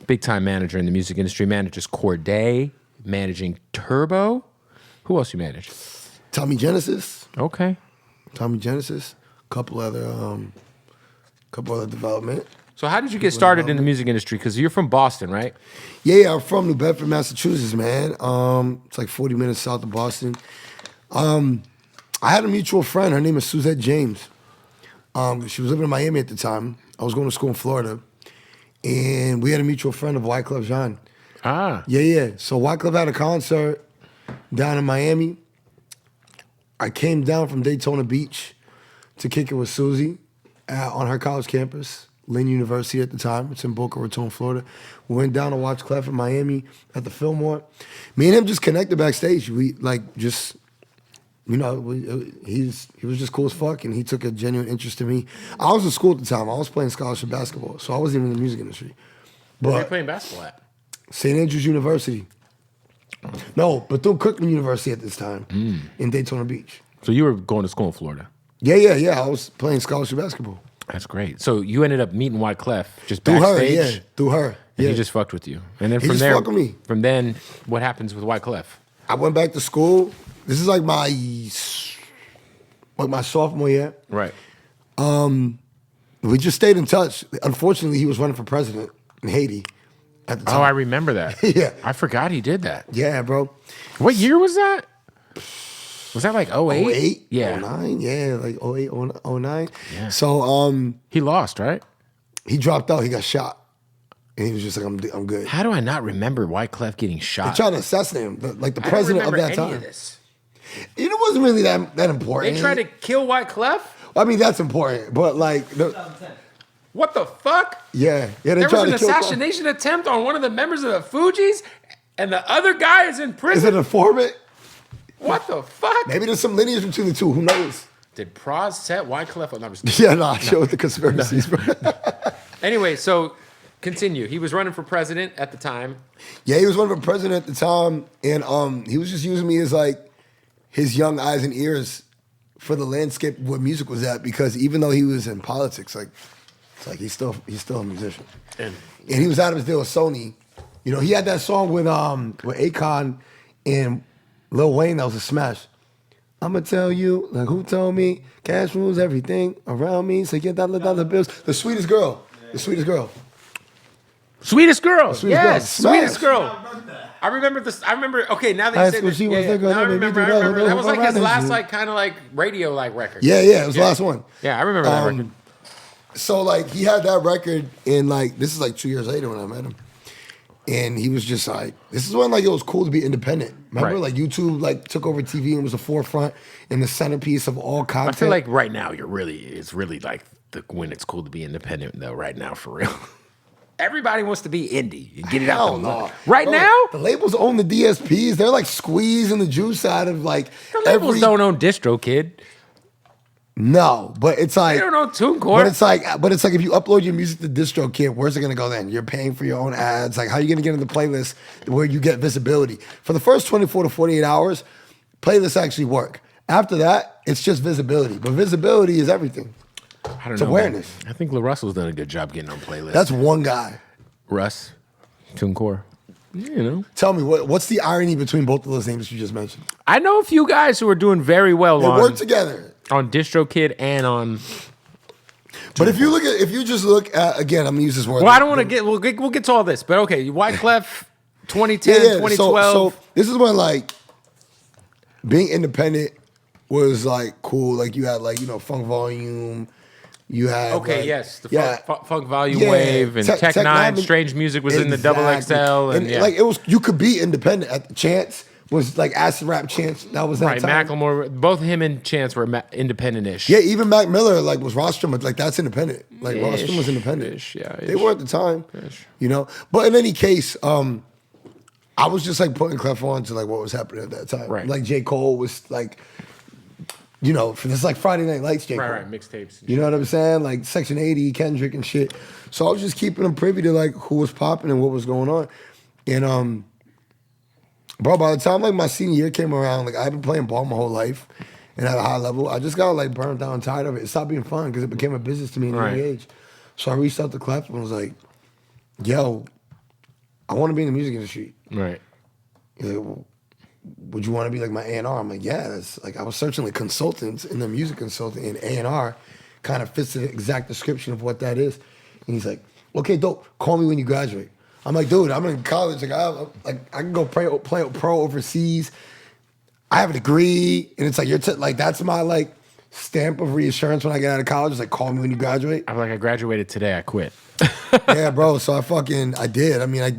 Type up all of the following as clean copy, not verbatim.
big time manager in the music industry. Manages Corday, managing Turbo. Who else you manage? Tommy Genesis. Okay. Tommy Genesis. Couple other development. So how did you get started in the music industry? Because you're from Boston, right? Yeah, I'm from New Bedford, Massachusetts, man. It's like 40 minutes south of Boston. I had a mutual friend. Her name is Suzette James. She was living in Miami at the time. I was going to school in Florida. And we had a mutual friend of Wyclef Jean. Ah. Yeah. So Wyclef had a concert down in Miami. I came down from Daytona Beach to kick it with Susie on her college campus. Lynn University at the time. It's in Boca Raton, Florida. We went down to watch Clef in Miami at the Fillmore. Me and him just connected backstage. We he was just cool as fuck, and he took a genuine interest in me. I was in school at the time. I was playing scholarship basketball, so I wasn't even in the music industry. Where were you playing basketball at? St. Andrews University. No, Bethune-Cookman University at this time in Daytona Beach. So you were going to school in Florida? Yeah. I was playing scholarship basketball. That's great. So you ended up meeting Wyclef just backstage? Through her. And he just fucked with you. And then He just fucked with me. From then, what happens with Wyclef? I went back to school. This is like my sophomore year. Right. We just stayed in touch. Unfortunately, he was running for president in Haiti at the time. Oh, I remember that. Yeah. I forgot he did that. Yeah, bro. What year was that? Was that like 08? 08? Yeah. 09? Yeah, like 08, 09. Yeah. So he lost, right? he dropped out. He got shot. And he was just like, I'm good. How do I not remember Wyclef getting They shot? tried to assassinate him, the I don't president of remember that any time. of this. It wasn't really that important. They tried to kill Wyclef? I mean, that's important, but like, What the fuck? yeah. They There was tried an to kill Trump. assassination attempt on one of the members of the Fugees, and the other guy is in Is prison? it an informant? What the fuck? Maybe there's some lineage between the two. Who knows? Did Praz set Wyclef on? No, I'm just kidding. Yeah, nah, show with the conspiracies, bro. Anyway, so continue. He was running for president at the time. Yeah, he was running for president at the time, and he was just using me as like his young eyes and ears for the landscape of what music was at. Because even though he was in politics, like it's like he's still a musician, and he was out of his deal with Sony. You know, he had that song with Akon and Lil Wayne that was a smash. I'ma tell you, like who told me, cash rules everything around me. So get $1 bills. The sweetest girl. The sweetest girl. Sweetest girl. Sweetest Yes, Girl. Sweetest Smash. girl. I remember this. I remember. Okay, now that you That's said what this, she was thinking. now I Let me remember. do I that. remember. That was like his Around last, you. like kind of like radio like record. Yeah, it was the last one. Yeah, I remember that record. So like he had that record, and like this is like 2 years later when I met him, and he was just like, this is when like it was cool to be independent. Remember, Right. like YouTube like took over TV and was the forefront and the centerpiece of all content. I feel like right now it's really like when it's cool to be independent though. Right now, for real. Everybody wants to be indie and get it out Hell the no. mud. Right Bro, now, the labels own the DSPs. They're like squeezing the juice out of like the labels every. don't own DistroKid. No, but it's like They don't own TuneCore. But it's like if you upload your music to DistroKid, where's it gonna go then? You're paying for your own ads. Like, how are you gonna get in the playlist where you get visibility? For the first 24 to 48 hours, playlists actually work. After that, it's just visibility. But visibility is everything. I don't It's know. awareness. Man. I think LaRussell's done a good job getting on playlists. That's one guy. Russ, TuneCore. You know. Tell me, what's the irony between both of those names you just mentioned? I know a few guys who are doing very well They work together. on DistroKid and on. But if you just look at, again, I'm gonna use this word. Well, I don't want to get. We'll get to all this, but okay. Wyclef, 2010, 2012. So this is when like being independent was like cool. Like you had like Funk Volume. You had Okay, like, yes, the yeah, funk volume yeah, wave and Tech Nine. Strange Music was in the Double XL, and yeah. like it was. You could be independent. At Chance was like acid rap. Chance that was that Right, time. Macklemore. Both him and Chance were independent-ish. Yeah, even Mac Miller like was Rostrum, but like that's independent. Like Ish, Rostrum was independent. ish, yeah, they ish. were at the time. Ish. But in any case, I was just like putting Clef on to like what was happening at that time. Right. Like J. Cole was like, for this like Friday Night Lights J. Cole. Right, mixtapes. You know what I'm saying? Like Section 80, Kendrick and shit. So I was just keeping them privy to like who was popping and what was going on. And bro, by the time like my senior year came around, like I've been playing ball my whole life and at a high level. I just got like burned out and tired of it. It stopped being fun because it became a business to me at an early age. So I reached out to Clef and was like, yo, I want to be in the music industry. Right. He's like, well, would you want to be like my A&R? I'm like, yeah. That's like I was searching like consultants in the music consultant, and A&R kind of fits the exact description of what that is. And he's like, okay, dope. Call me when you graduate. I'm like, dude, I'm in college. Like I can go play pro overseas. I have a degree, and it's like like that's my like stamp of reassurance when I get out of college. It's like, call me when you graduate. I'm like, I graduated today. I quit. Yeah, bro. So I did. I mean, I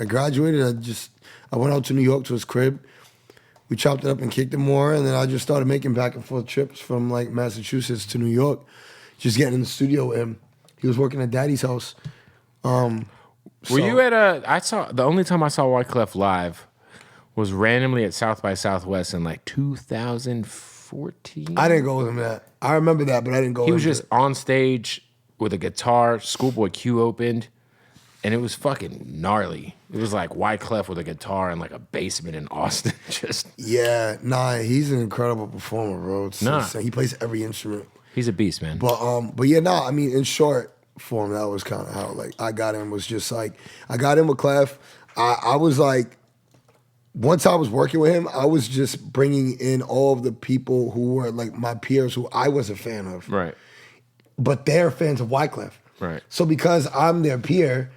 graduated. I went out to New York to his crib. We chopped it up and kicked it more, and then I just started making back and forth trips from like Massachusetts to New York, just getting in the studio with him. He was working at Daddy's house. Were you at the only time I saw Wyclef live was randomly at South by Southwest in like 2014. I didn't go with him that. I remember that, but I didn't go. He was just on stage with a guitar. Schoolboy Q opened, and it was fucking gnarly. It was like Wyclef with a guitar in like a basement in Austin. He's an incredible performer, bro. Insane. He plays every instrument. He's a beast, man. But yeah, I mean, in short form, that was kind of how like I got in. Was just like I got in with Clef. I was like, once I was working with him, I was just bringing in all of the people who were like my peers who I was a fan of. Right. But they're fans of Wyclef. Right. So because I'm their peer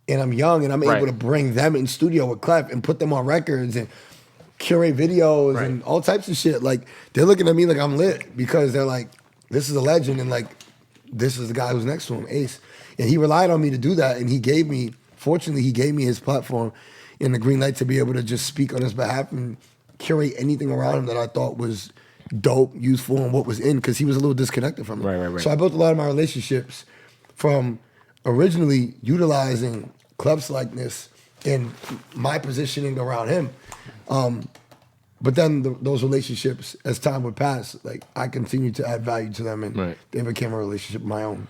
and I'm young and I'm able to bring them in studio with Clef and put them on records and curate videos and all types of shit, like they're looking at me like I'm lit because they're like, this is a legend and like this is the guy who's next to him, Ace. And he relied on me to do that, and fortunately he gave me his platform and the green light to be able to just speak on his behalf and curate anything around him that I thought was dope, useful, and what was in, because he was a little disconnected from it. Right. So I built a lot of my relationships from originally utilizing Clef's likeness and my positioning around him. But then those relationships, as time would pass, like I continued to add value to them, and they became a relationship of my own.